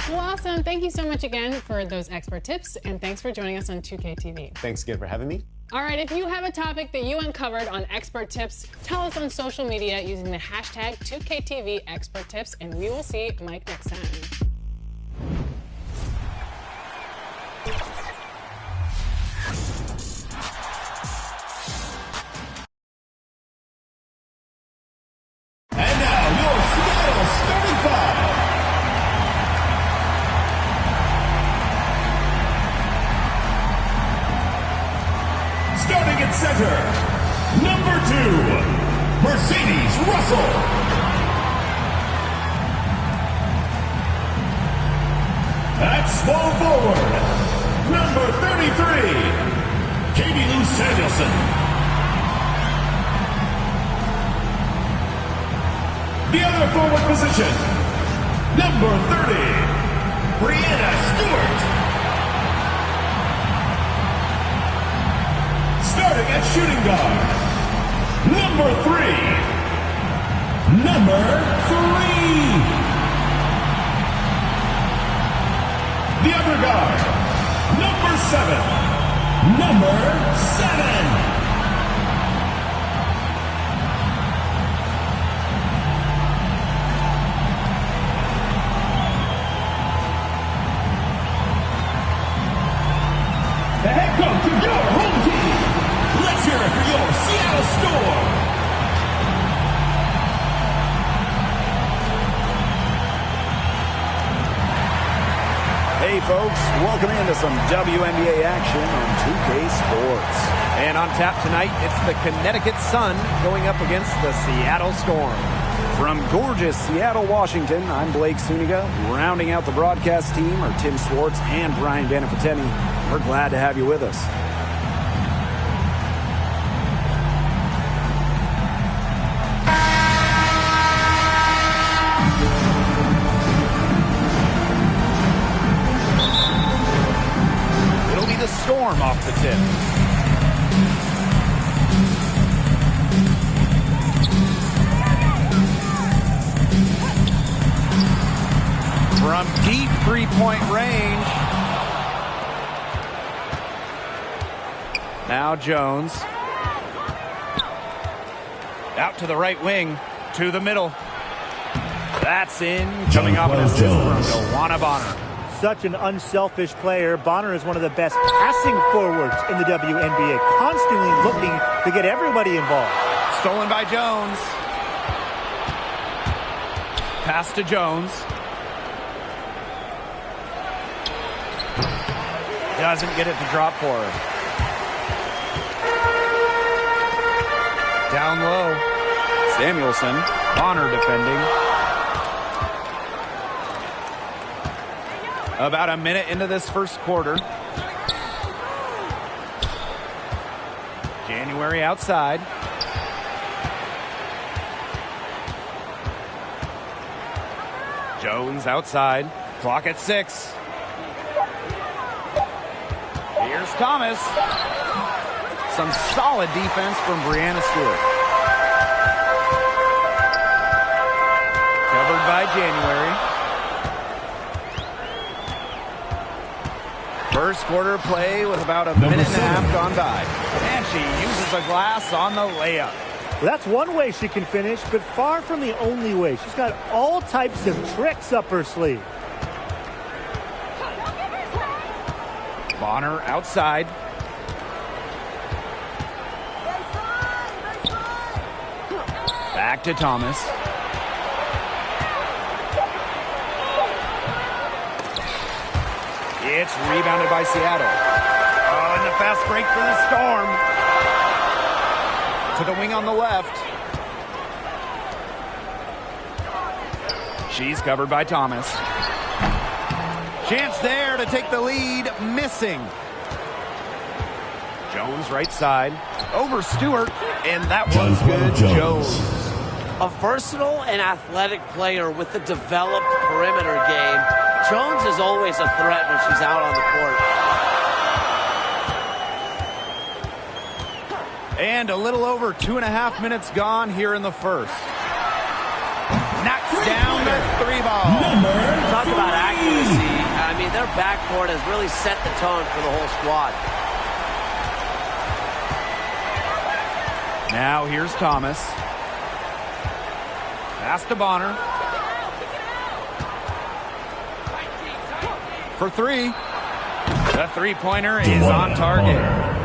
Well, awesome. Thank you so much again for those expert tips, and thanks for joining us on 2K TV. Thanks again for having me. All right, if you have a topic that you uncovered on Expert Tips, tell us on social media using the hashtag 2KTV Expert Tips, and we will see Mike next time. And now, your Seattle starting five. Starting at center, number 2, Mercedes Russell. At small forward, number 33, Katie Lou Samuelson. The other forward position, number 30, Brianna Stewart. Starting at shooting guard, number 3. The other guard, number 7. The head coach of your home team. Let's hear it for your Seattle Storm. Hey folks, welcome into some WNBA action on 2K Sports. And on tap tonight, it's the Connecticut Sun going up against the Seattle Storm. From gorgeous Seattle, Washington, I'm Blake Suniga. Rounding out the broadcast team are Tim Swartz and Brian Benefateni. We're glad to have you with us. It'll be the Storm off the tip. From deep three-point range. Now Jones. Out to the right wing. To the middle. That's in. Coming off an assist from Joanna Bonner. Such an unselfish player. Bonner is one of the best passing forwards in the WNBA. Constantly looking to get everybody involved. Stolen by Jones. Pass to Jones. Doesn't get it to drop for her. Down low. Samuelson. Bonner defending. About a minute into this first quarter. January outside. Jones outside. Clock at 6. Here's Thomas. Some solid defense from Brianna Stewart. Covered by January. First quarter play with about a minute and a half gone by. And she uses a glass on the layup. Well, that's one way she can finish, but far from the only way. She's got all types of tricks up her sleeve. Bonner outside. Back to Thomas. It's rebounded by Seattle. Oh, and the fast break for the Storm. To the wing on the left. She's covered by Thomas. Chance there to take the lead. Missing. Jones right side. Over Stewart. And that one's good. Jones. A versatile and athletic player with a developed perimeter game. Jones is always a threat when she's out on the court. And a little over 2.5 minutes gone here in the first. Knocks down the 3 ball. Talk about accuracy. their backcourt has really set the tone for the whole squad. Now here's Thomas. Pass to Bonner. For three. The three-pointer is on target.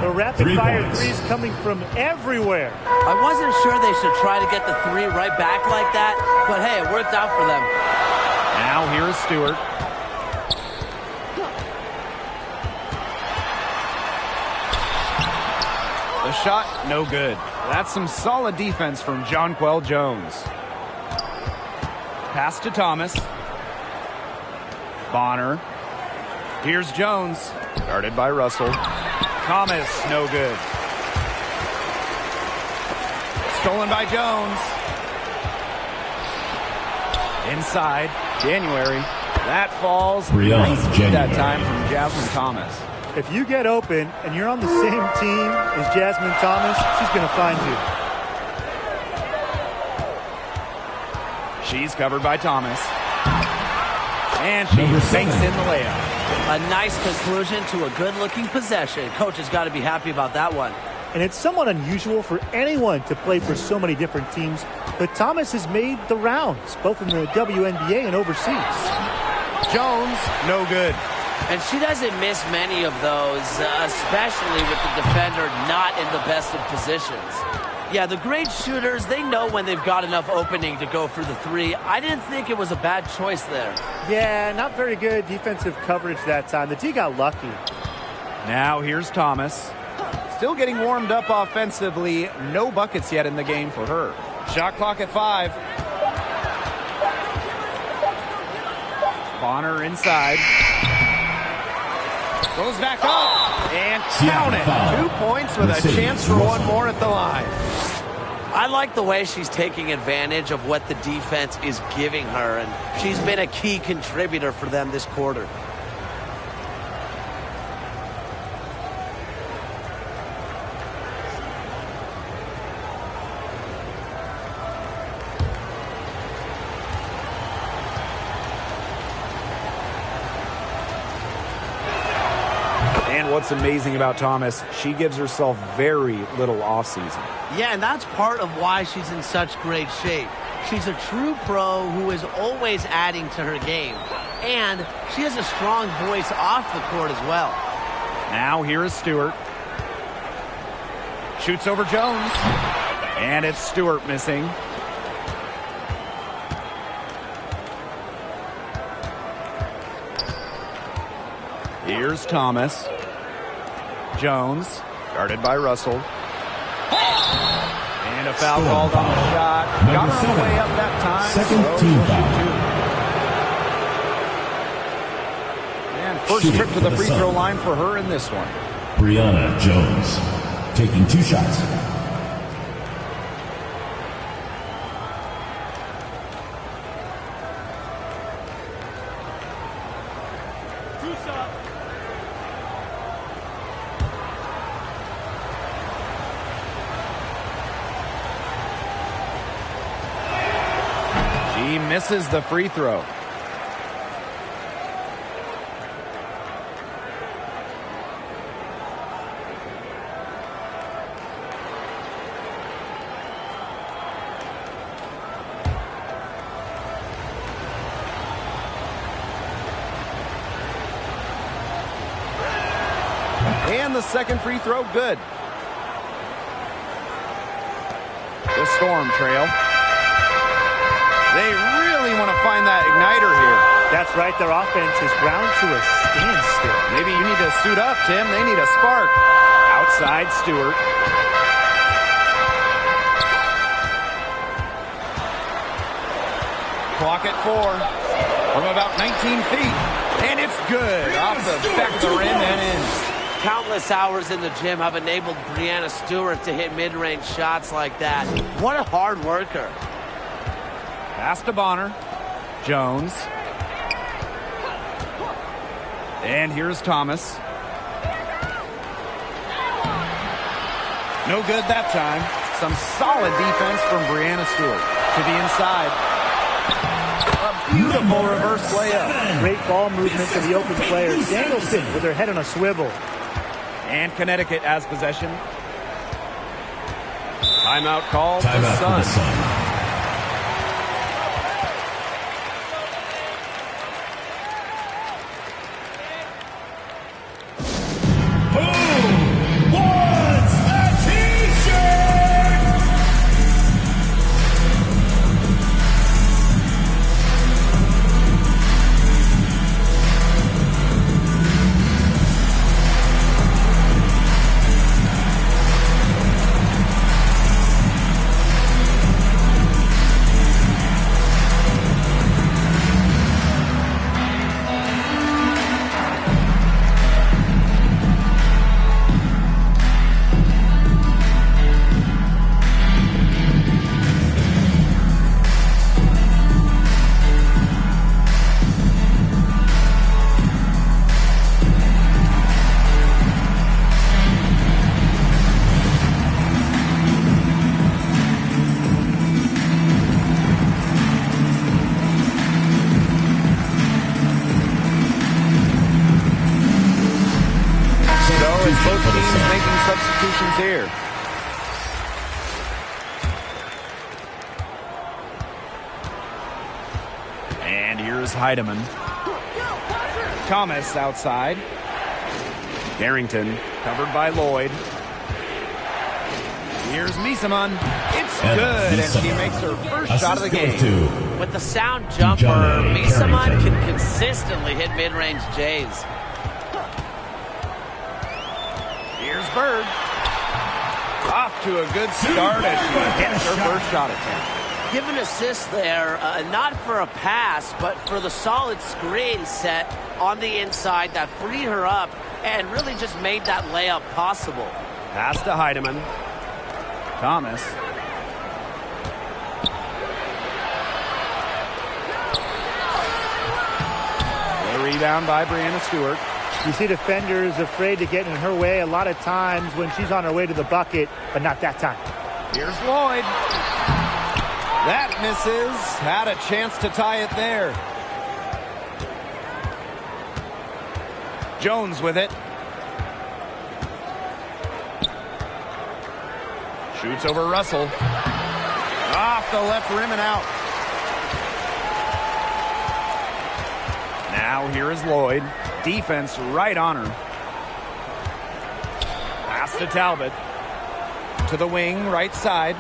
The rapid-fire threes coming from everywhere. I wasn't sure they should try to get the three right back like that, but hey, it worked out for them. Now here's Stewart. The shot, no good. That's some solid defense from Jonquel Jones. Pass to Thomas. Bonner. Here's Jones. Guarded by Russell. Thomas, no good. Stolen by Jones. Inside. January. That falls. Nice that time from Jasmine Thomas. If you get open and you're on the same team as Jasmine Thomas, she's going to find you. She's covered by Thomas. And she banks in the layup. A nice conclusion to a good-looking possession. Coach has got to be happy about that one. And it's somewhat unusual for anyone to play for so many different teams, but Thomas has made the rounds, both in the WNBA and overseas. Jones, no good. And she doesn't miss many of those, especially with the defender not in the best of positions. Yeah, the great shooters, they know when they've got enough opening to go for the three. I didn't think it was a bad choice there. Yeah, not very good defensive coverage that time. The D got lucky. Now here's Thomas. Still getting warmed up offensively. No buckets yet in the game for her. Shot clock at 5. Bonner inside. Goes back up and count it. 2 points with a chance for one more at the line. I like the way she's taking advantage of what the defense is giving her, and she's been a key contributor for them this quarter. What's amazing about Thomas, she gives herself very little offseason. Yeah, and that's part of why she's in such great shape. She's a true pro who is always adding to her game. And she has a strong voice off the court as well. Now here is Stewart. Shoots over Jones. And it's Stewart missing. Here's Thomas. Jones, guarded by Russell. And a foul called on the shot. Got her way up that time. Second team foul. And first trip to the free throw line for her in this one. Brianna Jones taking 2 shots. He misses the free throw. And the second free throw, good. The Storm trail. They really want to find that igniter here. That's right. Their offense is ground to a standstill. Maybe you need to suit up, Tim. They need a spark. Outside Stewart. Clock at 4 from about 19 feet. And it's good. Off the back of the rim and in. Countless hours in the gym have enabled Brianna Stewart to hit mid-range shots like that. What a hard worker. Pass to Bonner. Jones. And here's Thomas. No good that time. Some solid defense from Brianna Stewart. To the inside. A Beautiful reverse layup. Great ball movement to the open players. Danielson with her head on a swivel. And Connecticut has possession. Timeout call. Timeout for the Sun. Both teams making substitutions here. And here's Heidemann. Thomas outside. Darrington covered by Lloyd. Here's Misaman. It's good, and she makes her first shot of the game. With the sound jumper, Misaman can consistently hit mid-range J's. Here's Bird. Off to a good start as she gets her first shot attempt. Give an assist there, not for a pass, but for the solid screen set on the inside that freed her up and really just made that layup possible. Pass to Heidemann. Thomas. The rebound by Brianna Stewart. You see defenders afraid to get in her way a lot of times when she's on her way to the bucket, but not that time. Here's Lloyd. That misses. Had a chance to tie it there. Jones with it. Shoots over Russell. Off the left rim and out. Now here is Lloyd. Defense right on her. Pass to Talbot. To the wing, right side.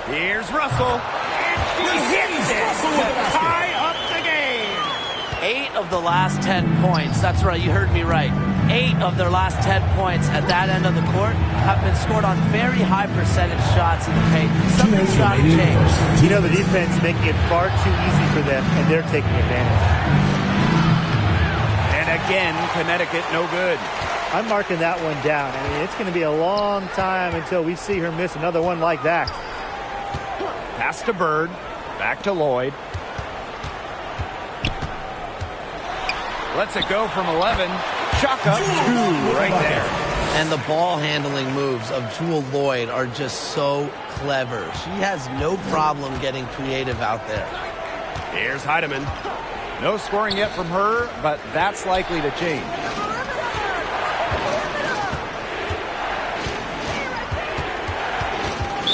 Here's Russell. And she hits it to tie up the game. 8 of the last 10 points. That's right, you heard me right. 8 of their last 10 points at that end of the court have been scored on very high percentage shots in the paint. Something's got to change. You know, the defense making it far too easy for them, and they're taking advantage. And again, Connecticut no good. I'm marking that one down. I mean, it's going to be a long time until we see her miss another one like that. Pass to Bird. Back to Lloyd. Lets it go from 11. Chalk up 2 right there. And the ball handling moves of Jewel Lloyd are just so clever. She has no problem getting creative out there. Here's Heidemann. No scoring yet from her, but that's likely to change.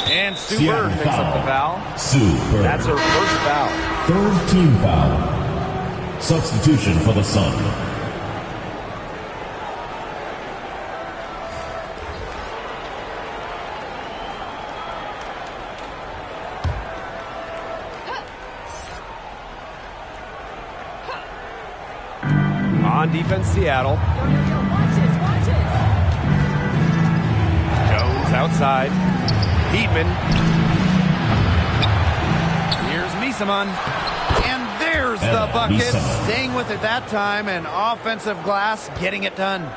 And Sue Bird picks up the foul. Sue Bird. That's her first foul. 3rd team foul. Substitution for the Sun. On defense, Seattle. Jones outside. Heatman. Here's Misaman. And there's the bucket. Staying with it that time, and offensive glass getting it done.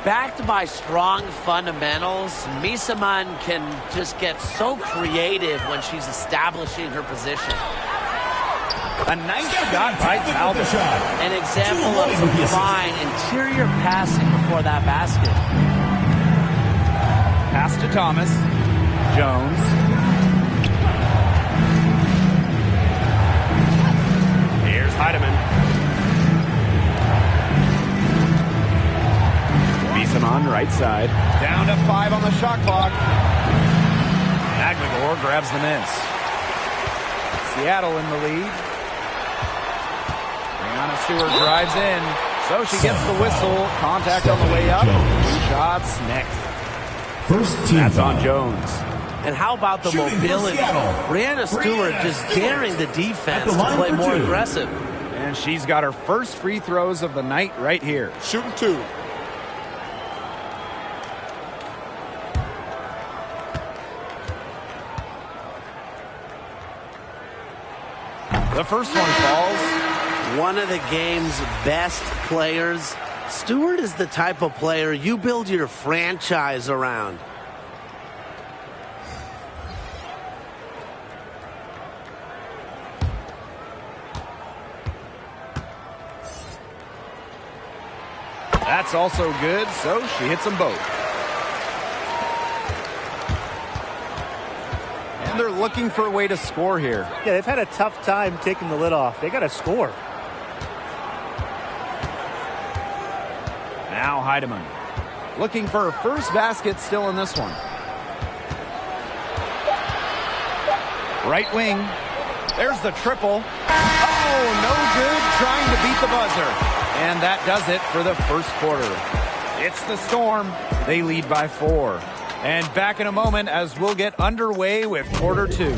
Backed by strong fundamentals, Misaman can just get so creative when she's establishing her position. A nice shot by Talbot. An example of some fine interior passing before that basket. Pass to Thomas. Jones. Right side. Down to 5 on the shot clock. Magligor grabs the miss. Seattle in the lead. Brianna Stewart drives in. So she gets the whistle. Contact on the way up. 2 shots next. First team. That's on Jones. And how about the Shooting for mobility? Seattle. Brianna Stewart just daring the defense the to line play for more 2. aggressive. And she's got her first free throws of the night right here. Shooting 2. The first one falls. One of the game's best players. Stewart is the type of player you build your franchise around. That's also good, so she hits them both. And they're looking for a way to score here. Yeah, they've had a tough time taking the lid off. They got to score. Now Heidemann looking for her first basket still in this one. Right wing. There's the triple. Oh, no good, trying to beat the buzzer. And that does it for the first quarter. It's the Storm. They lead by 4. And back in a moment as we'll get underway with quarter 2. And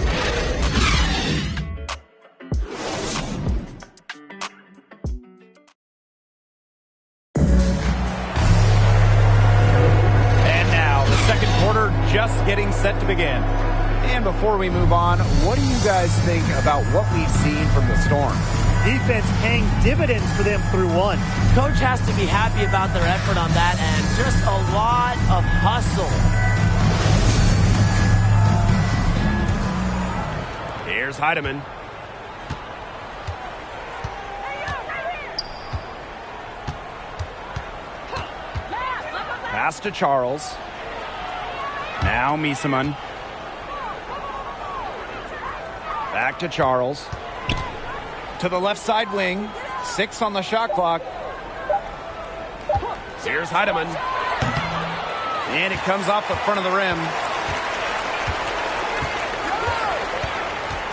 now the second quarter just getting set to begin. And before we move on, what do you guys think about what we've seen from the Storm? Defense paying dividends for them through 1. Coach has to be happy about their effort on that end. Just a lot of hustle. Here's Heidemann. Pass to Charles. Now Miesemann. Back to Charles. To the left side wing. 6 on the shot clock. Here's Heidemann. And it comes off the front of the rim.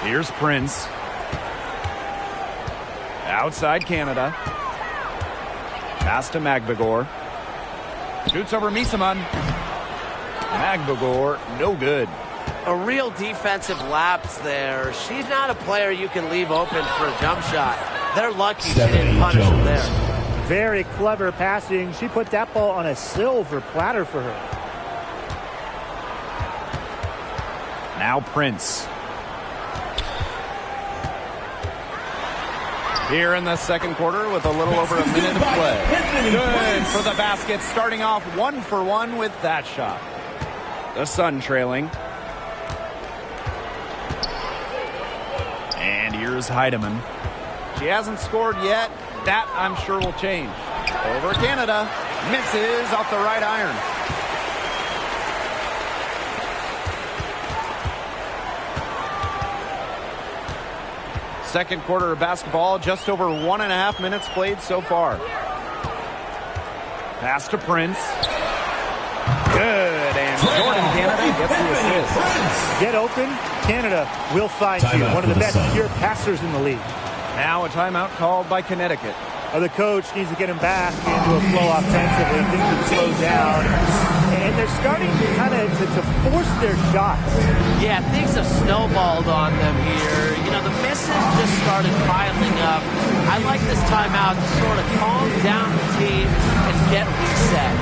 Here's Prince. Outside Canada. Pass to Magligor. Shoots over Miesemann. Magligor, no good. A real defensive lapse there. She's not a player you can leave open for a jump shot. They're lucky she didn't punish him there. Very clever passing. She put that ball on a silver platter for her. Now Prince. Here in the second quarter with a little over a minute to play. Good for the basket, starting off 1 for 1 with that shot. The Sun trailing. And here's Heidemann. She hasn't scored yet. That, I'm sure, will change. Over Canada. Misses off the right iron. Second quarter of basketball, just over 1.5 minutes played so far. Pass to Prince. Good, and Jordan Canada gets the assist. Get open, Canada will find you. One of the best pure passers in the league. Now a timeout called by Connecticut. The coach needs to get him back into a flow offensively. Things have slowed down. And they're starting to force their shots. Yeah, things have snowballed on them here. You know, the misses just started piling up. I like this timeout to sort of calm down the team and get reset.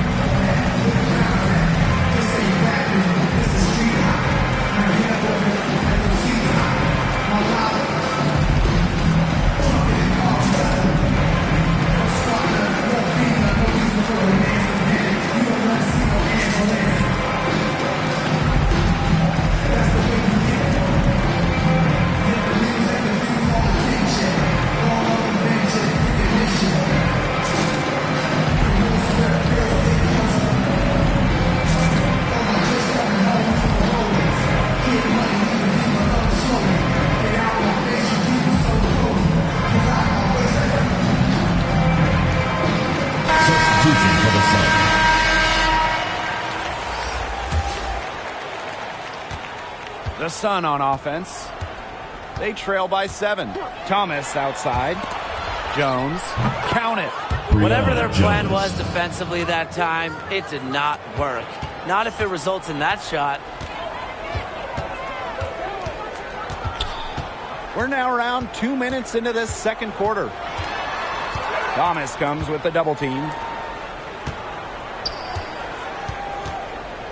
The Sun on offense. They trail by 7. Thomas outside. Jones. Count it. Whatever their plan was defensively that time, it did not work. Not if it results in that shot. We're now around 2 minutes into this second quarter. Thomas comes with the double team.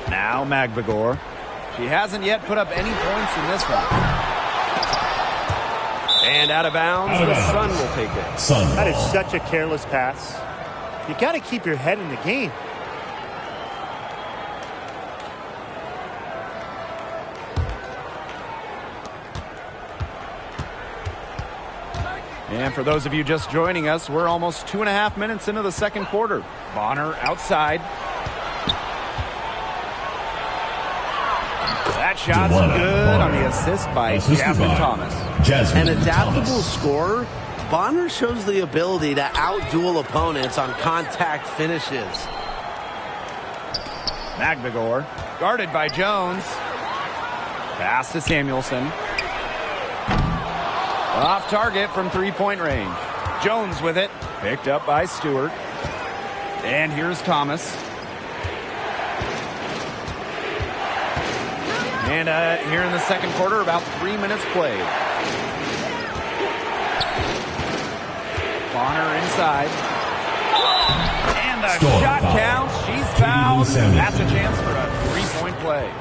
Now Magbagor. She hasn't yet put up any points in this one. And out of bounds, the Sun will take it. That is such a careless pass. You got to keep your head in the game. And for those of you just joining us, we're almost 2.5 minutes into the second quarter. Bonner outside. That shot's good on the assist by Jasmine Thomas. An adaptable scorer, Bonner shows the ability to outduel opponents on contact finishes. Magbagor, guarded by Jones. Pass to Samuelson. Off target from three-point range. Jones with it. Picked up by Stewart. And here's Thomas. And here in the second quarter, about 3 minutes played. Bonner inside. And the shot counts. She's fouled. That's a chance for a three-point play.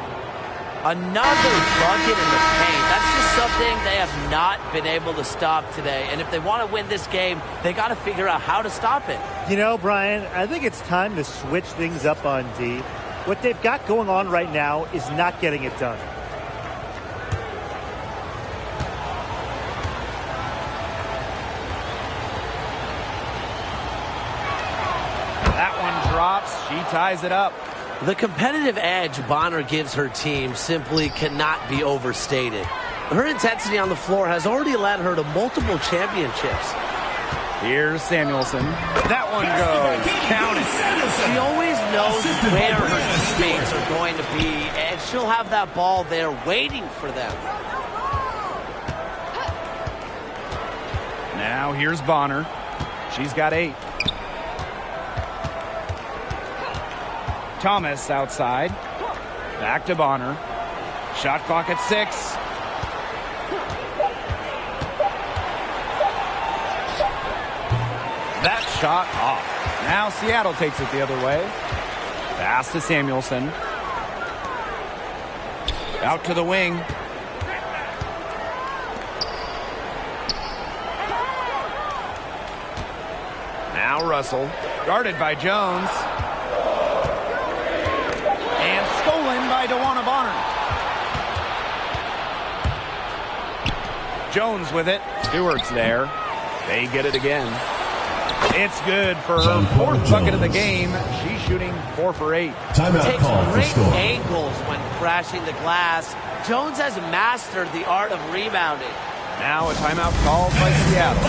Another bucket in the paint. That's just something they have not been able to stop today. And if they want to win this game, they got to figure out how to stop it. You know, Brian, I think it's time to switch things up on D. What they've got going on right now is not getting it done. That one drops. She ties it up. The competitive edge Bonner gives her team simply cannot be overstated. Her intensity on the floor has already led her to multiple championships. Here's Samuelson. That one goes. Count it. She always knows where her teammates are going to be, and she'll have that ball there waiting for them. Now here's Bonner. She's got 8. Thomas outside. Back to Bonner. Shot clock at 6. That shot off. Now Seattle takes it the other way. Pass to Samuelson. Out to the wing. Now Russell. Guarded by Jones. And stolen by DeWanna Bonner. Jones with it. Stewart's there. They get it again. It's good for her 4th bucket of the game. She's shooting 4 for 8. Takes great angles when crashing the glass. Jones has mastered the art of rebounding. Now a timeout called by Seattle.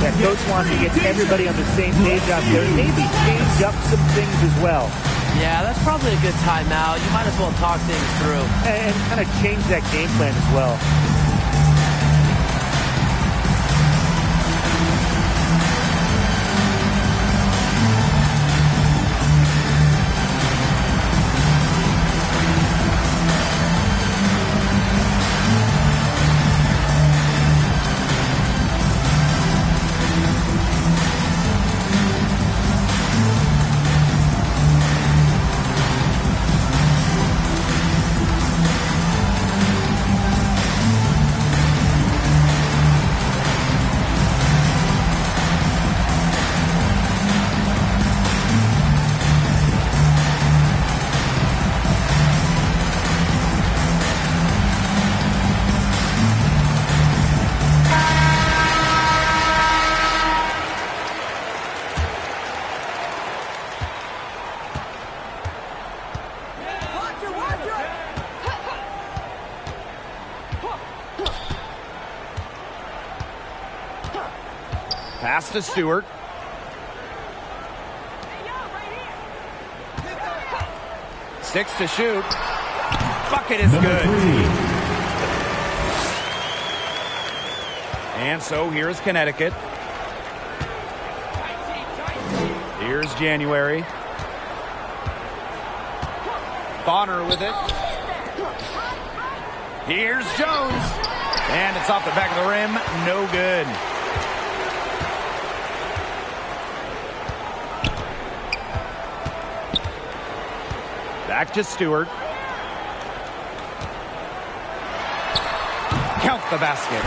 That coach wants to get everybody on the same page out there. Maybe change up some things as well. Yeah, that's probably a good timeout. You might as well talk things through. And kind of change that game plan as well. Pass to Stewart. Six to shoot. Bucket is good. And so here's Connecticut. Here's January. Bonner with it. Here's Jones. And it's off the back of the rim. No good. Back to Stewart. Count the basket.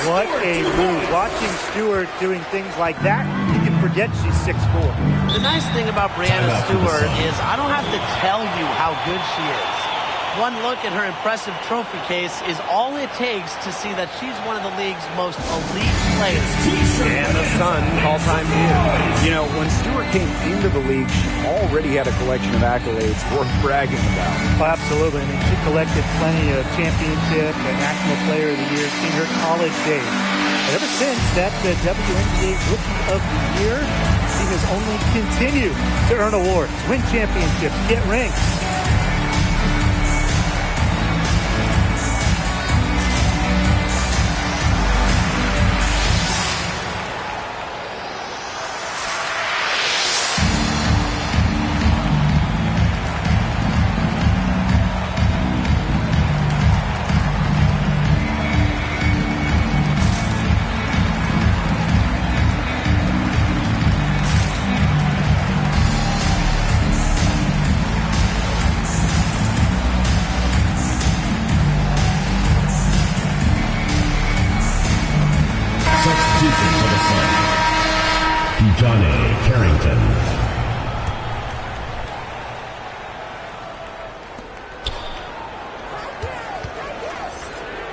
What a move. Watching Stewart doing things like that, you can forget she's 6'4". The nice thing about Breanna Stewart is I don't have to tell you how good she is. One look at her impressive trophy case is all it takes to see that she's one of the league's most elite players. And the Sun all-time hero. You know, when Stewart came into the league, she already had a collection of accolades worth bragging about. Oh, absolutely. I mean, she collected plenty of championship and National Player of the Year in her college days. But ever since that WNBA Rookie of the Year, she has only continued to earn awards, win championships, get rings.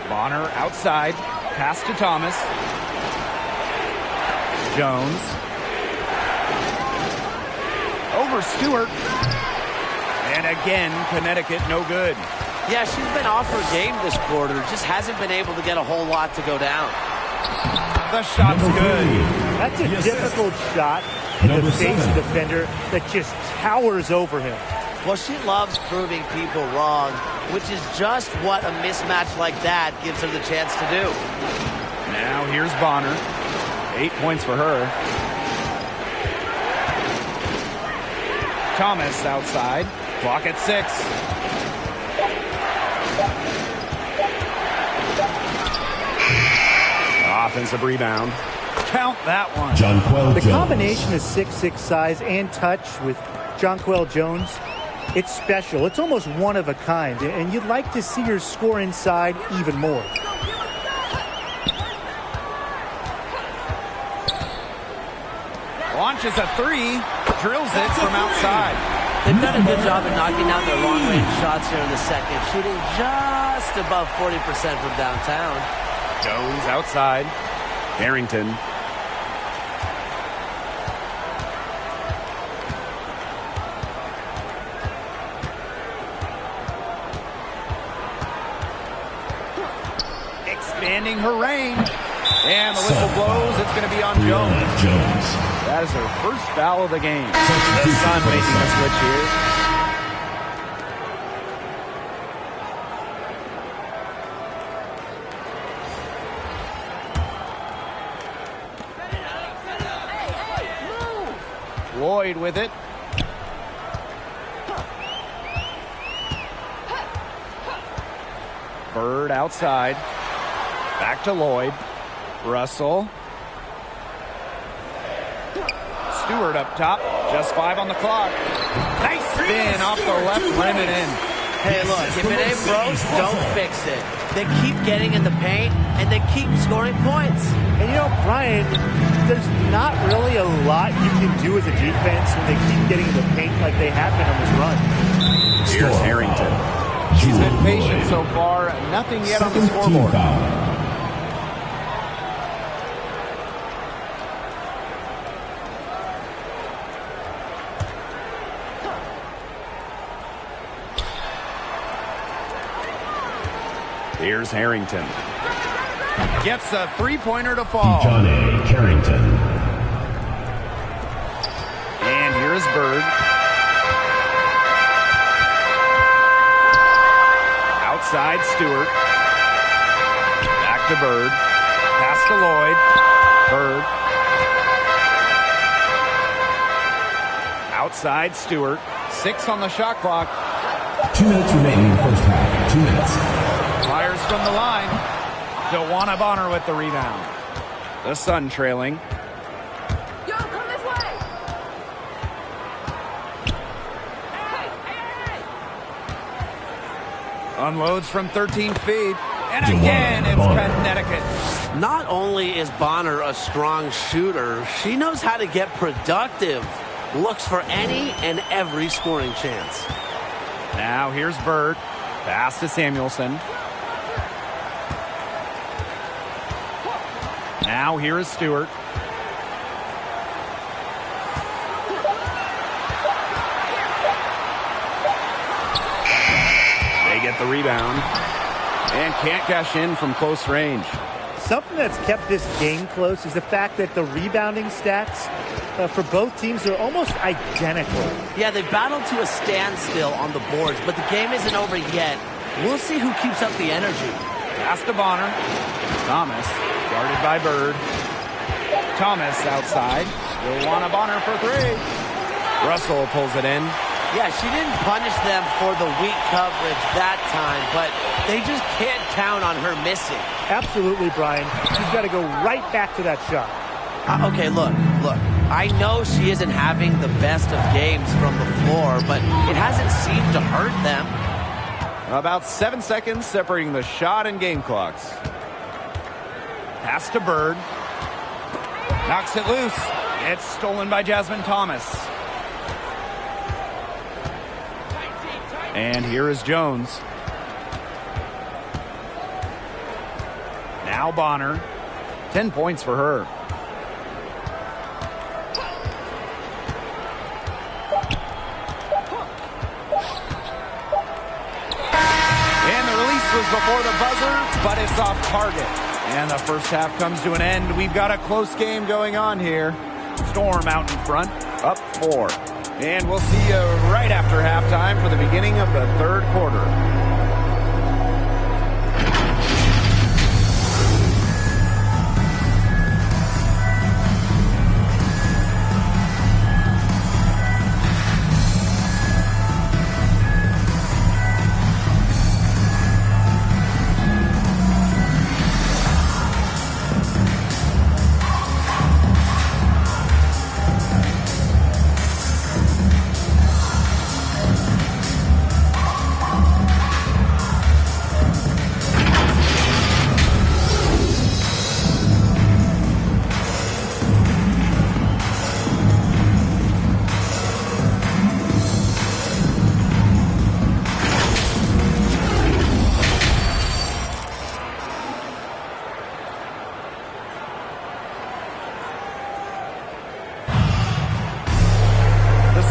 Bonner outside, pass to Thomas. Jones. Over Stewart. And again, Connecticut no good. Yeah, she's been off her game this quarter. Just hasn't been able to get a whole lot to go down. The shot's good. That's a difficult shot in the face defender that just towers over him. Well, she loves proving people wrong, which is just what a mismatch like that gives her the chance to do. Now here's Bonner. 8 points for her. Thomas outside. Clock at 6. Offensive rebound. Count that one. The combination of 6'6" size and touch with Jonquel Jones, it's special. It's almost one of a kind, and you'd like to see her score inside even more. Launches a 3, drills it from outside. They've done a good job of knocking down their long-range shots here in the second, shooting just above 40% from downtown. Jones outside. Harrington. Expanding her range. And the whistle blows. It's going to be on Jones. That is her first foul of the game. The Sun making a switch here. Lloyd with it. Bird outside. Back to Lloyd. Russell. Stewart up top. Just 5 on the clock. Nice spin off the left rim and in. Hey, look, if it ain't broke, don't fix it. They keep getting in the paint, and they keep scoring points. And you know, Brian, there's not really a lot you can do as a defense when they keep getting in the paint like they have been on this run. Here's Harrington. She's been patient so far. Nothing yet on the scoreboard. Here's Harrington. Gets a three-pointer to fall. Johnny Carrington. And here's Bird. Outside Stewart. Back to Bird. Pass to Lloyd. Bird. Outside, Stewart. 6 on the shot clock. 2 minutes remaining in the first half. 2 minutes. Fires from the line. DeWanna Bonner with the rebound. The Sun trailing. Yo, come this way. Unloads from 13 feet. And again, it's Connecticut. Not only is Bonner a strong shooter, she knows how to get productive. Looks for any and every scoring chance. Now here's Bird. Pass to Samuelson. Now here is Stewart. They get the rebound. And can't cash in from close range. Something that's kept this game close is the fact that the rebounding stats for both teams are almost identical. Yeah, they battled to a standstill on the boards, but the game isn't over yet. We'll see who keeps up the energy. Pass to Bonner. Thomas, guarded by Bird. Thomas outside. DeWanna Bonner for 3. Russell pulls it in. Yeah, she didn't punish them for the weak coverage that time, but they just can't count on her missing. Absolutely, Brian. She's got to go right back to that shot. Okay, look. I know she isn't having the best of games from the floor, but it hasn't seemed to hurt them. About 7 seconds separating the shot and game clocks. Pass to Bird. Knocks it loose. It's stolen by Jasmine Thomas. And here is Jones. Now Bonner. 10 points for her. And the release was before the buzzer, but it's off target. And the first half comes to an end. We've got a close game going on here. Storm out in front, up 4. And we'll see you right after halftime for the beginning of the third quarter.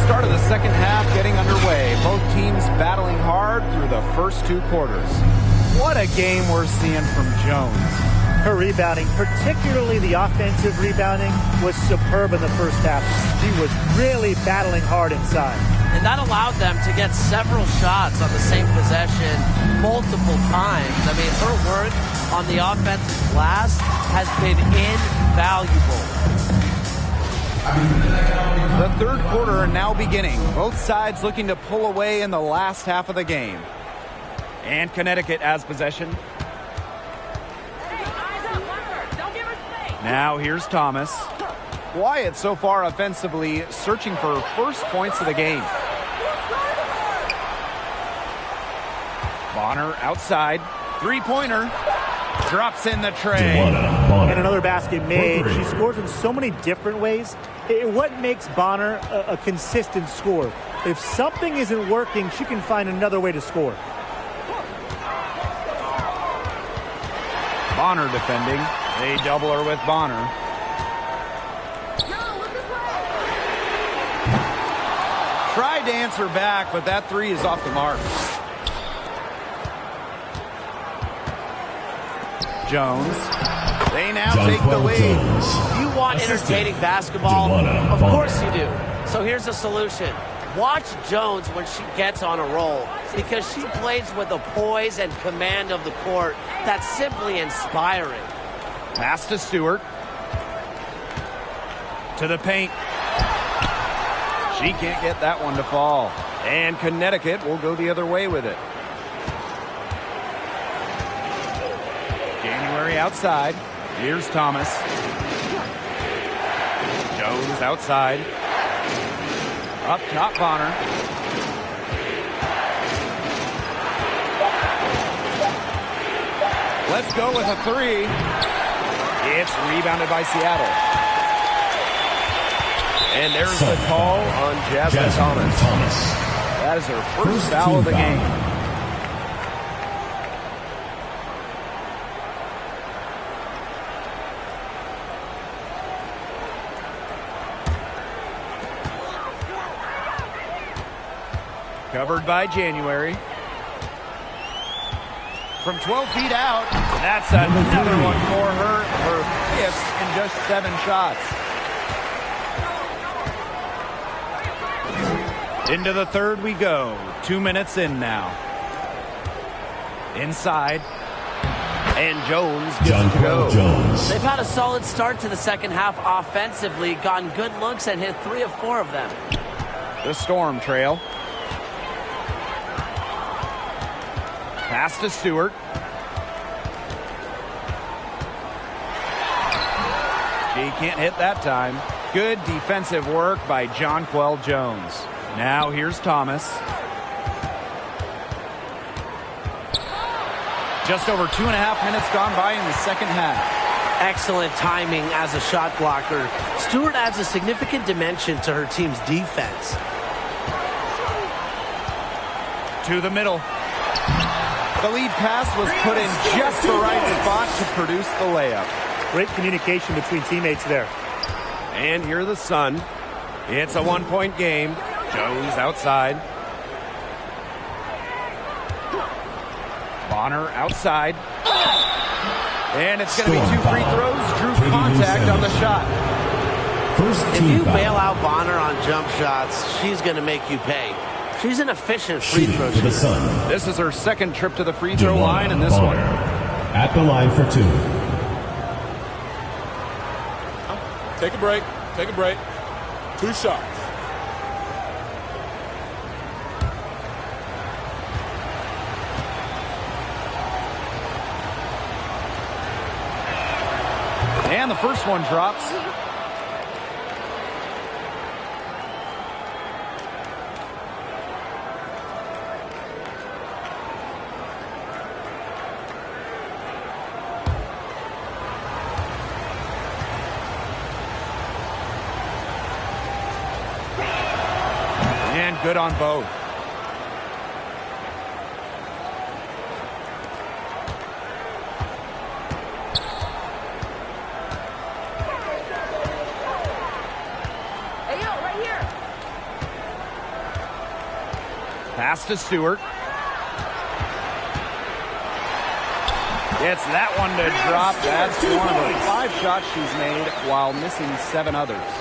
Start of the second half getting underway. Both teams battling hard through the first 2 quarters. What a game we're seeing from Jones. Her rebounding, particularly the offensive rebounding, was superb in the first half. She was really battling hard inside. And that allowed them to get several shots on the same possession multiple times. I mean, her work on the offensive glass has been invaluable. The third quarter now beginning. Both sides looking to pull away in the last half of the game. And Connecticut has possession. Now here's Thomas. Quiet so far offensively, searching for first points of the game. Bonner outside. 3-pointer. Drops in the tray. And another basket made. She scores in so many different ways. What makes Bonner a consistent scorer? If something isn't working, she can find another way to score. Bonner defending. They double her with Bonner. Tried to answer back, but that 3 is off the mark. Jones. They now take the lead. You want entertaining basketball? Of course you do. So here's the solution. Watch Jones when she gets on a roll, because she plays with a poise and command of the court that's simply inspiring. Pass to Stewart. To the paint. She can't get that one to fall. And Connecticut will go the other way with it. January outside. Here's Thomas. Jones outside. Up top, Bonner. Let's go with a three. It's rebounded by Seattle. And there's the call on Jasmine Thomas. That is her first foul of the game. Covered by January. From 12 feet out, that's another one for her. Her fifth in just 7 shots. Into the third we go. 2 minutes in now. Inside. And Jones gets to go. They've had a solid start to the second half offensively. Gotten good looks and hit 3 of 4 of them. The Storm trail. Pass to Stewart. She can't hit that time. Good defensive work by Jonquel Jones. Now here's Thomas. Just over 2.5 minutes gone by in the second half. Excellent timing as a shot blocker. Stewart adds a significant dimension to her team's defense. To the middle. The lead pass was put in just the right spot to produce the layup. Great communication between teammates there. And here the Sun. It's a 1-point game. Jones outside. Bonner outside. And it's going to be 2 free throws. Drew contact on the shot. If you bail out Bonner on jump shots, she's going to make you pay. She's an efficient free throw shooter. This is her second trip to the free throw line in this one. At the line for 2. Take a break. Take a break. 2 shots. And the first one drops. And good on both. Hey, yo, right here. Pass to Stewart. Gets that one to drop. That's one of the 5 shots she's made while missing 7 others.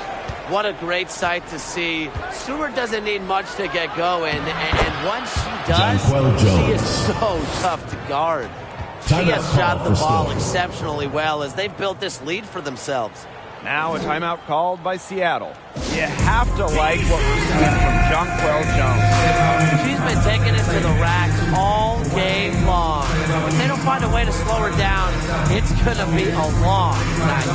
What a great sight to see. Stewart doesn't need much to get going, and once she does, she is so tough to guard. She has shot the ball exceptionally well as they've built this lead for themselves. Now a timeout called by Seattle. You have to like what we're seeing from Jonquel Jones. She's been taking it to the racks all game long. If they don't find a way to slow her down, it's going to be a long night.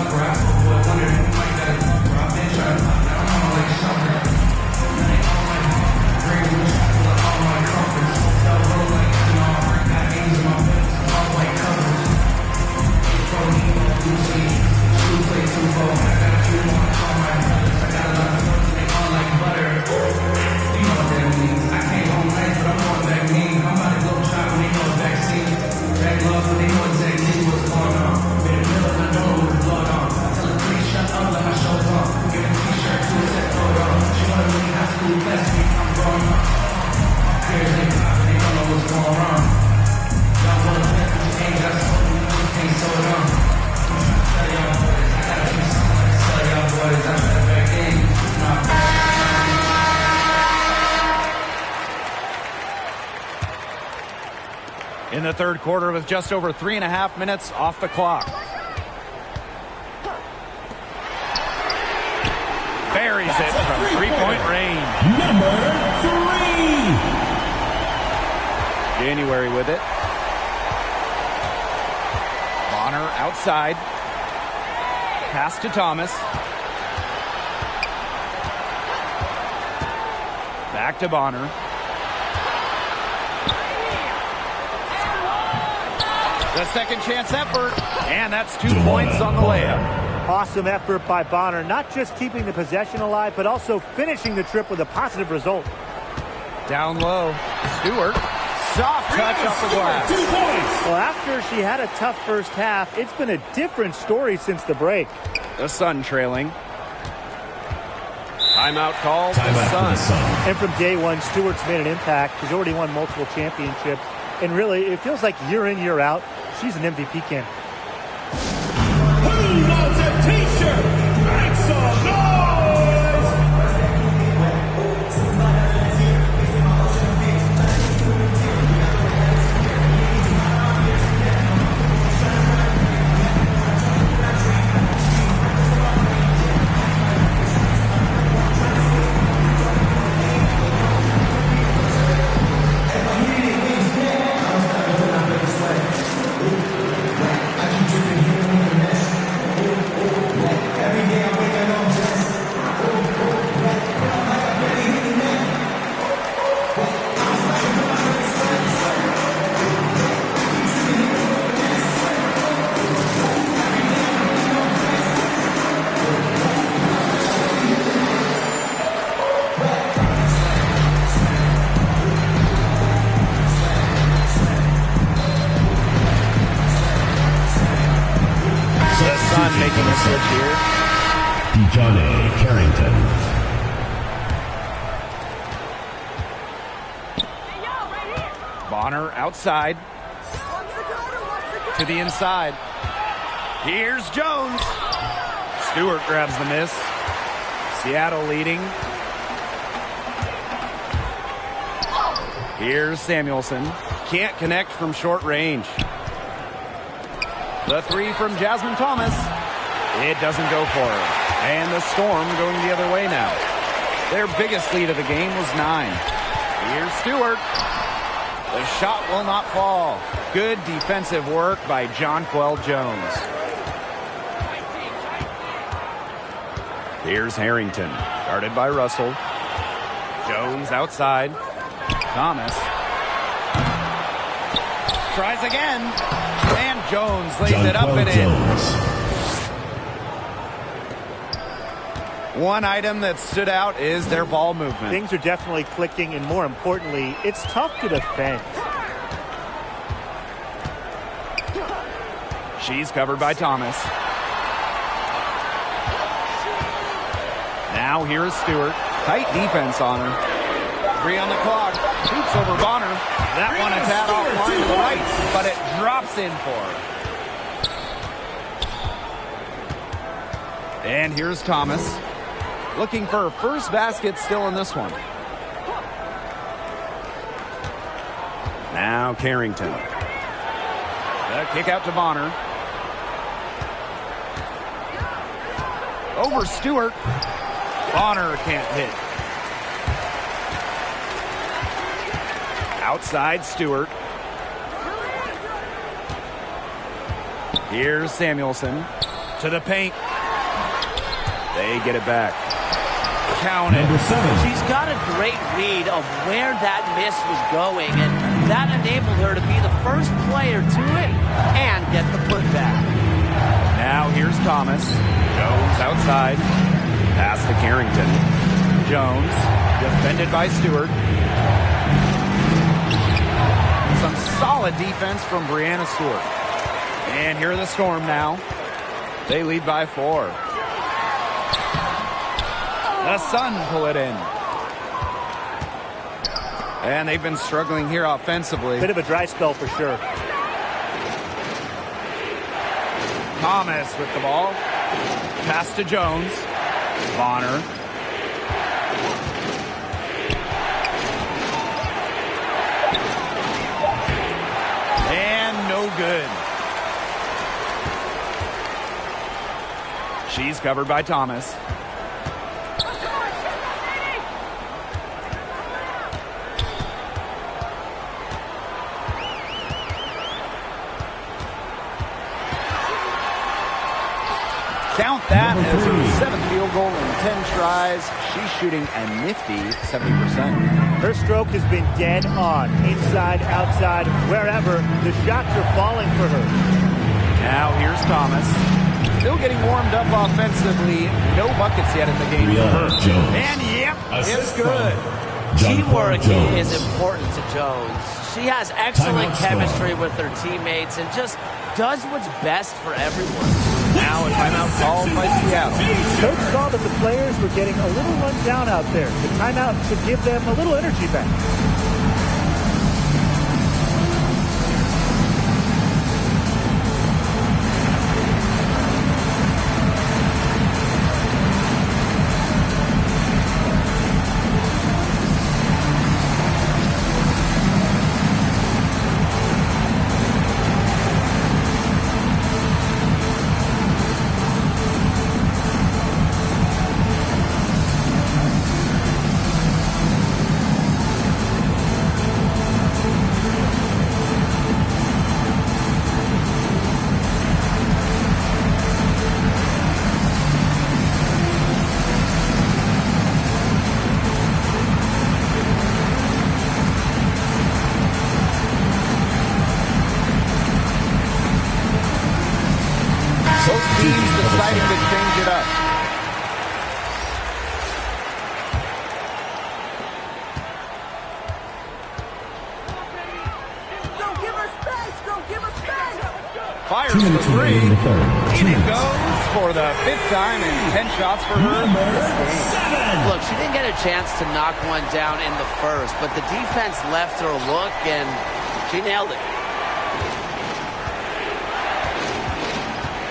In the third quarter with just over 3.5 minutes off the clock. buries it from three-point range. Number 3. January with it. Bonner outside. Pass to Thomas. Back to Bonner. The second chance effort, and that's 2 points on the layup. Awesome effort by Bonner, not just keeping the possession alive, but also finishing the trip with a positive result. Down low, Stewart, soft touch off the glass. 2 points. Well, after she had a tough first half, it's been a different story since the break. The Sun trailing. Timeout call for the Sun. And from day one, Stewart's made an impact. She's already won multiple championships. And really, it feels like year in, year out, she's an MVP candidate. Who wants a t-shirt? Make some noise! Making a switch here. Johnny Carrington. Bonner outside. To the inside. Here's Jones. Stewart grabs the miss. Seattle leading. Here's Samuelson. Can't connect from short range. The three from Jasmine Thomas. It doesn't go for her. And the Storm going the other way now. Their biggest lead of the game was 9. Here's Stewart. The shot will not fall. Good defensive work by Jonquel Jones. Here's Harrington. Guarded by Russell. Jones outside. Thomas. Tries again. And Jones lays it up and in. One item that stood out is their ball movement. Things are definitely clicking, and more importantly, it's tough to defend. She's covered by Thomas. Now here's Stewart. Tight defense on her. 3 on the clock. Shoots over Bonner. That one a tad offline to the right, but it drops in for her. And here's Thomas. Looking for her first basket still in this one. Now Carrington. The kick out to Bonner. Over Stewart. Bonner can't hit. Outside Stewart. Here's Samuelson. To the paint. They get it back. Count it. She's got a great read of where that miss was going, and that enabled her to be the first player to it and get the putback. Now here's Thomas. Jones outside. Pass to Carrington. Jones, defended by Stewart. Some solid defense from Brianna Stewart. And here are the Storm now. They lead by 4. The Sun pull it in. And they've been struggling here offensively. Bit of a dry spell for sure. Thomas with the ball. Pass to Jones. Bonner. And no good. She's covered by Thomas. Count that as her 7th field goal in 10 tries. She's shooting a nifty 70%. Her stroke has been dead on. Inside, outside, wherever. The shots are falling for her. Now here's Thomas. Still getting warmed up offensively. No buckets yet in the game for her. And yep, it's good. Teamwork is important to Jones. She has excellent chemistry with her teammates and just does what's best for everyone. Now a timeout called by Seattle. Coach saw that the players were getting a little run down out there. The timeout should give them a little energy back. Deciding to change it up. Don't give her space! Don't give her space! Fires for 3. In it goes for the 5th time and 10 shots for her this game. Look, she didn't get a chance to knock one down in the first, but the defense left her a look and she nailed it.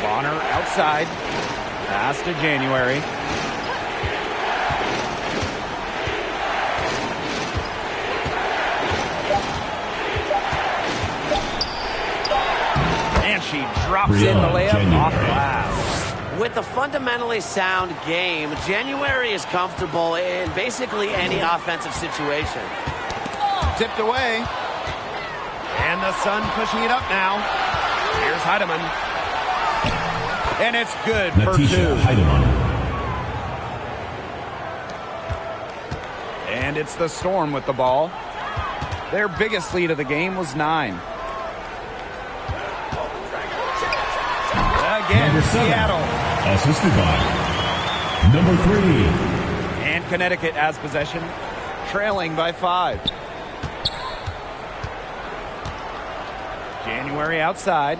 Bonner outside. Pass to January. And she drops in the layup off glass. With a fundamentally sound game, January is comfortable in basically any offensive situation. Tipped away. And the Sun pushing it up now. Here's Heidemann. And it's good for 2. And it's the Storm with the ball. Their biggest lead of the game was 9. Again, Seattle. Assisted by number 3. And Connecticut has possession, trailing by 5. January outside.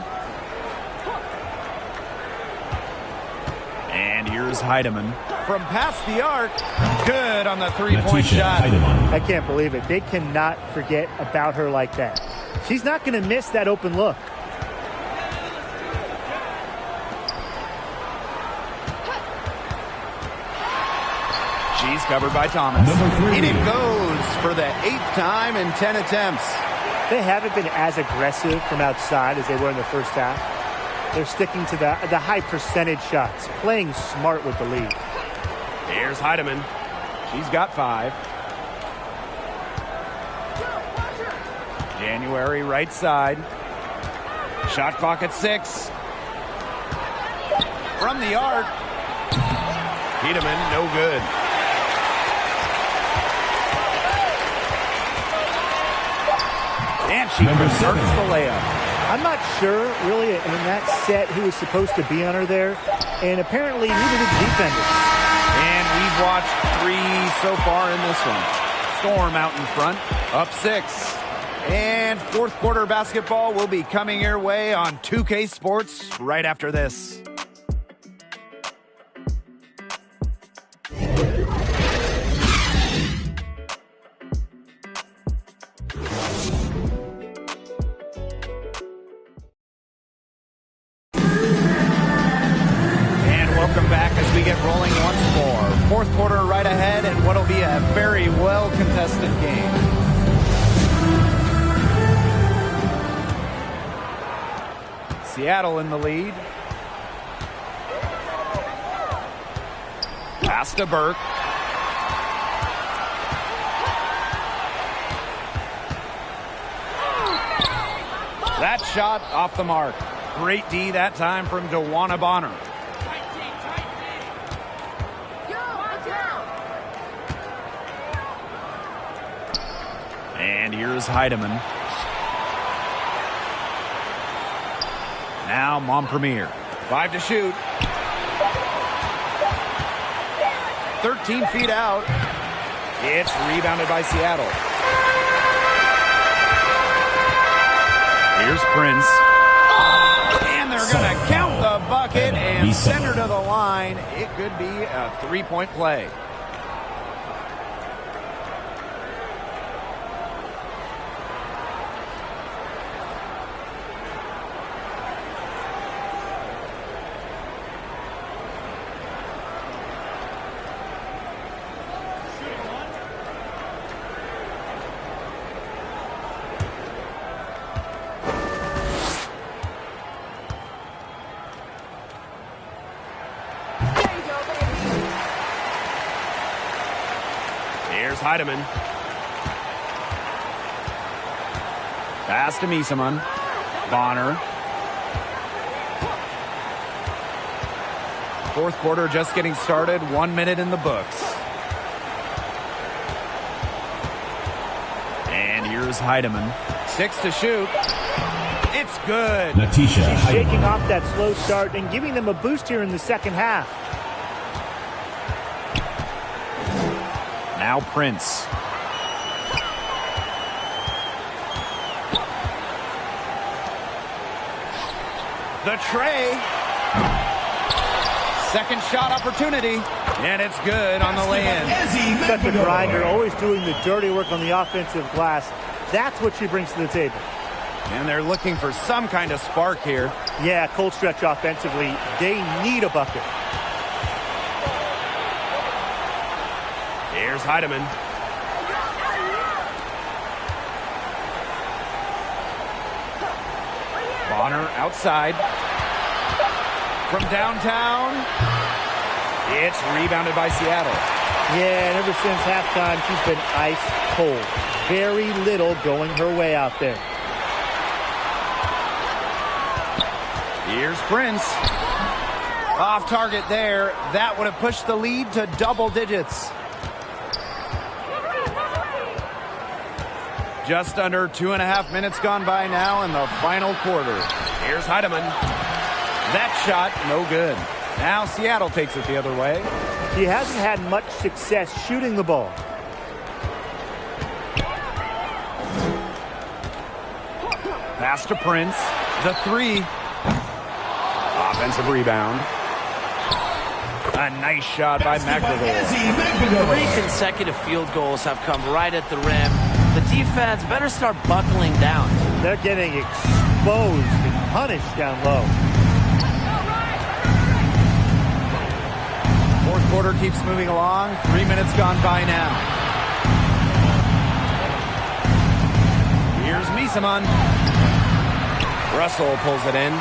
And here's Heidemann from past the arc. Good on the 3-point shot. I can't believe it. They cannot forget about her like that. She's not going to miss that open look. She's covered by Thomas. In it goes for the 8th time in 10 attempts. They haven't been as aggressive from outside as they were in the first half. They're sticking to the high percentage shots, playing smart with the lead. Here's Heidemann. She's got 5. January right side. Shot clock at 6. From the arc. Heidemann, no good. And she converts the layup. I'm not sure, really, in that set who was supposed to be on her there. And apparently neither did the defenders. And we've watched 3 so far in this one. Storm out in front, up 6. And 4th quarter basketball will be coming your way on 2K Sports right after this. Rolling once more. 4th quarter right ahead, and what'll be a very well contested game. Seattle in the lead. Pass to Burke. That shot off the mark. Great D that time from DeWanna Bonner. And here's Heidemann. Now Montpremier. 5 to shoot. 13 feet out. It's rebounded by Seattle. Here's Prince. And they're going to count the bucket and send her to the line. It could be a three-point play. Here's Heidemann. Pass to Miesemann. Bonner. Fourth quarter just getting started. 1 minute in the books. And here's Heidemann. 6 to shoot. It's good. She's shaking off that slow start and giving them a boost here in the second half. Now Prince. The tray. Second shot opportunity. And it's good on the lay-in. Such a grinder, always doing the dirty work on the offensive glass. That's what she brings to the table. And they're looking for some kind of spark here. Yeah, cold stretch offensively. They need a bucket. Here's Heidemann. Bonner outside. From downtown. It's rebounded by Seattle. Yeah, and ever since halftime, she's been ice cold. Very little going her way out there. Here's Prince. Off target there. That would have pushed the lead to double digits. Just under 2.5 minutes gone by now in the final quarter. Here's Heidemann. That shot, no good. Now Seattle takes it the other way. He hasn't had much success shooting the ball. Pass to Prince. The three. Offensive rebound. A nice shot by McGregor. 3 consecutive field goals have come right at the rim. The defense better start buckling down. They're getting exposed and punished down low. Fourth quarter keeps moving along. 3 minutes gone by now. Here's Miesemann. Russell pulls it in.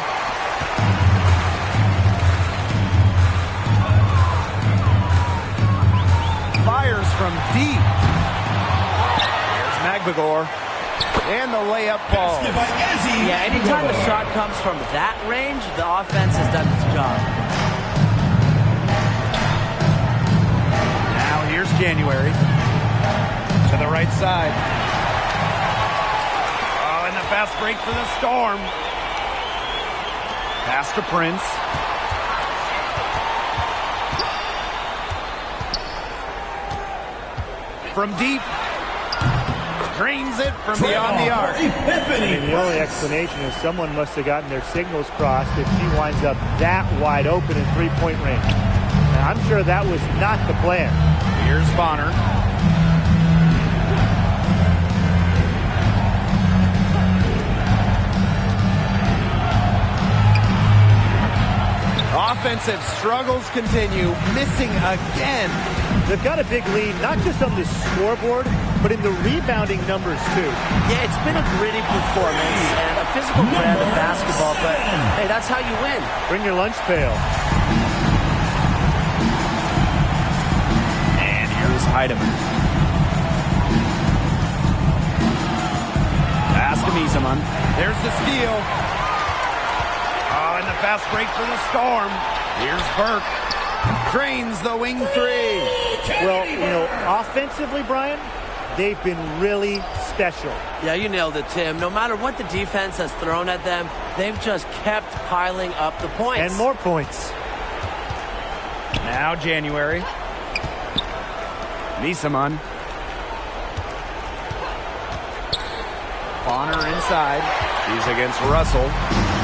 Fires from deep. Here's McGregor. And the layup falls. Yeah, anytime the shot comes from that range, the offense has done its job. Now here's January. To the right side. Oh, and the fast break for the Storm. Pass to Prince. From deep. Drains it from beyond the arc. And the only explanation is someone must have gotten their signals crossed if she winds up that wide open in three-point range. Now, I'm sure that was not the plan. Here's Bonner. Offensive struggles continue, missing again. They've got a big lead, not just on the scoreboard, but in the rebounding numbers, too. Yeah, it's been a gritty performance and a physical brand of basketball, but hey, that's how you win. Bring your lunch pail. And here's Heidemann. Pass to Miesemann. There's the steal. Oh, and the fast break for the Storm. Here's Burke. Drains the wing three. Well, offensively, Brian, they've been really special. Yeah, you nailed it, Tim. No matter what the defense has thrown at them, they've just kept piling up the points. And more points. Now January. Nisaman. Bonner inside. He's against Russell.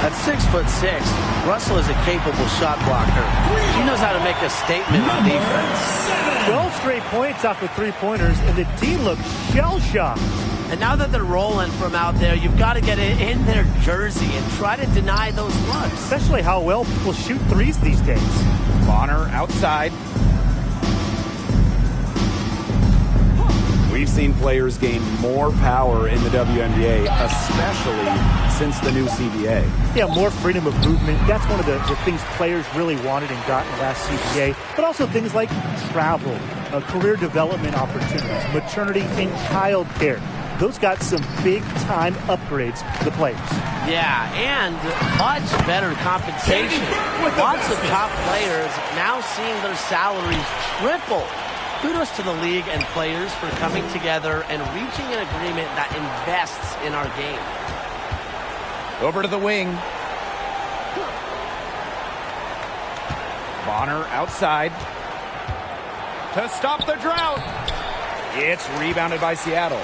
At 6'6", Russell is a capable shot blocker. He knows how to make a statement on defense. 12 straight points off of three-pointers, and the D looks shell-shocked. And now that they're rolling from out there, you've got to get it in their jersey and try to deny those looks. Especially how well people shoot threes these days. Bonner outside. We've seen players gain more power in the WNBA, especially since the new CBA. Yeah, more freedom of movement. That's one of the things players really wanted and got in the last CBA. But also things like travel, career development opportunities, maternity and child care. Those got some big-time upgrades for the players. Yeah, and much better compensation. Lots of top players now seeing their salaries triple. Kudos to the league and players for coming together and reaching an agreement that invests in our game. Over to the wing. Bonner outside. To stop the drought. It's rebounded by Seattle.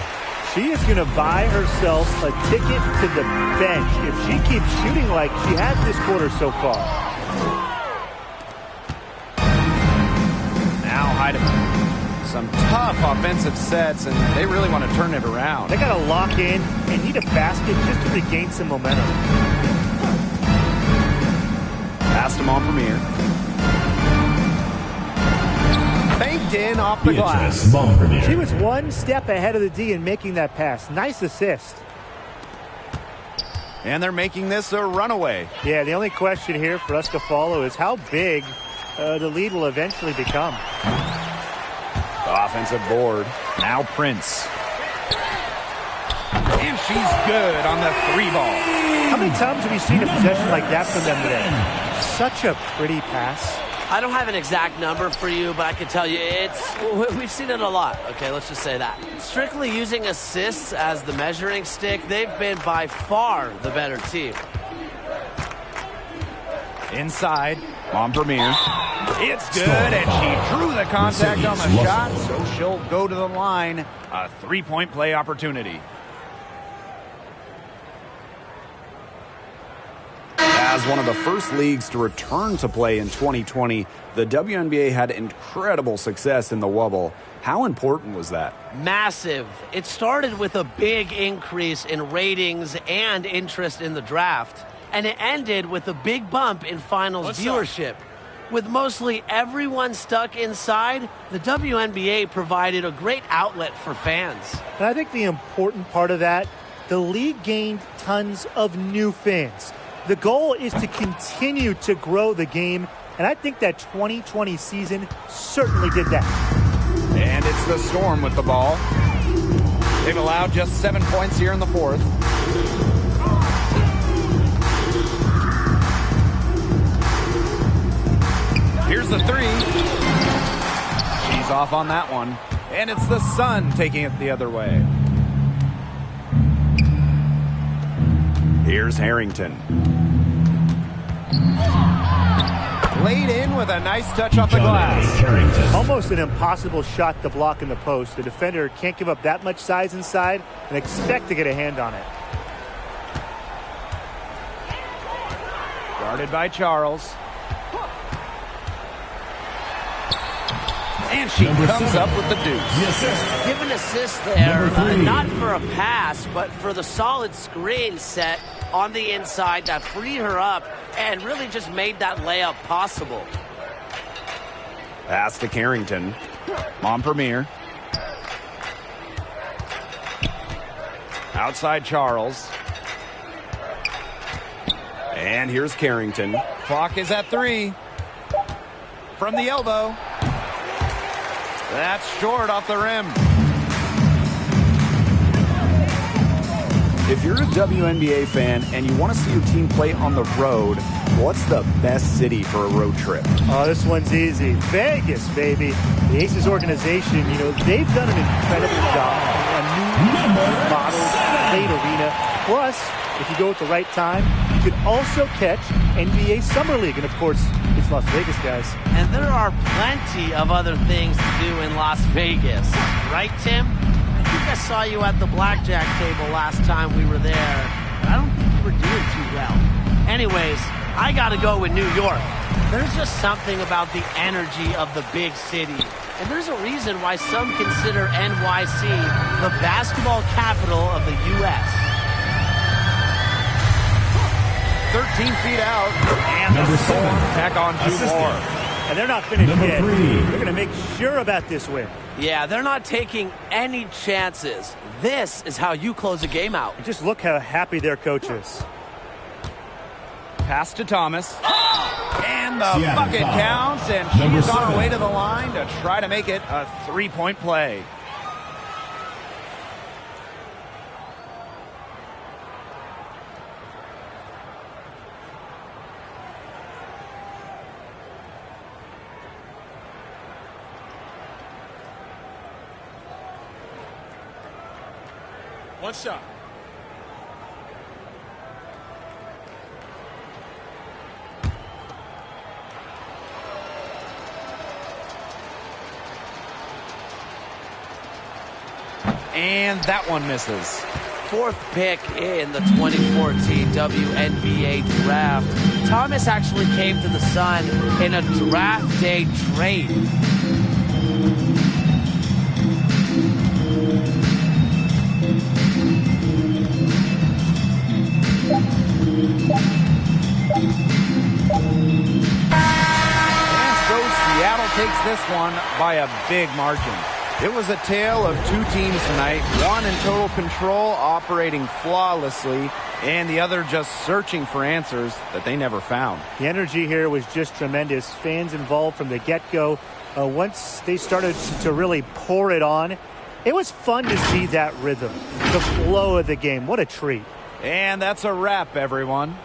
She is going to buy herself a ticket to the bench if she keeps shooting like she has this quarter so far. Now Heidemann. Some tough offensive sets, and they really want to turn it around. They got to lock in and need a basket just to regain some momentum. Pass to Montpremier. Banked in off the glass. She was one step ahead of the D in making that pass. Nice assist. And they're making this a runaway. Yeah, the only question here for us to follow is how big the lead will eventually become. Offensive board. Now Prince. And she's good on the three ball. How many times have we seen a possession like that from them today? Such a pretty pass. I don't have an exact number for you, but I can tell you we've seen it a lot. Okay, let's just say that. Strictly using assists as the measuring stick, they've been by far the better team. Inside, Montpremier. It's good, and she drew the contact on the shot, so she'll go to the line. A three-point play opportunity. As one of the first leagues to return to play in 2020, the WNBA had incredible success in the Wubble. How important was that? Massive. It started with a big increase in ratings and interest in the draft, and it ended with a big bump in finals viewership. With mostly everyone stuck inside, the WNBA provided a great outlet for fans. And I think the important part of that, the league gained tons of new fans. The goal is to continue to grow the game, and I think that 2020 season certainly did that. And it's the Storm with the ball. They've allowed just 7 points here in the fourth. Here's the three. She's off on that one. And it's the Sun taking it the other way. Here's Harrington. Laid in with a nice touch off the glass. Almost an impossible shot to block in the post. The defender can't give up that much size inside and expect to get a hand on it. Guarded by Charles. And she comes up with the deuce. Give an assist there, not for a pass, but for the solid screen set on the inside that freed her up and really just made that layup possible. Pass to Carrington. Montpremier. Outside Charles. And here's Carrington. Clock is at 3. From the elbow. That's short off the rim. If you're a WNBA fan and you want to see your team play on the road, What's the best city for a road trip? Oh, this one's easy. Vegas, baby. The Aces organization, you know, they've done an incredible job. A new model played arena. Plus, if you go at the right time, you could also catch NBA Summer League. And, of course, it's Las Vegas, guys. And there are plenty of other things to do in Las Vegas. Right, Tim? I think I saw you at the blackjack table last time we were there. But I don't think you were doing too well. Anyways, I got to go with New York. There's just something about the energy of the big city. And there's a reason why some consider NYC the basketball capital of the U.S. 13 feet out, and the Storm tack on 2 more. And they're not finished yet. They're going to make sure about this win. Yeah, they're not taking any chances. This is how you close a game out. Just look how happy their coach is. Pass to Thomas. And the bucket counts, and she is on her way to the line to try to make it a 3-point play. One shot. And that one misses. 4th pick in the 2014 WNBA draft. Thomas actually came to the Sun in a draft day trade. And so Seattle takes this one by a big margin. It was a tale of 2 teams tonight, one in total control, operating flawlessly, and the other just searching for answers that they never found. The energy here was just tremendous. Fans involved from the get-go. Once they started to really pour it on, it was fun to see that rhythm, the flow of the game. What a treat. And that's a wrap, everyone.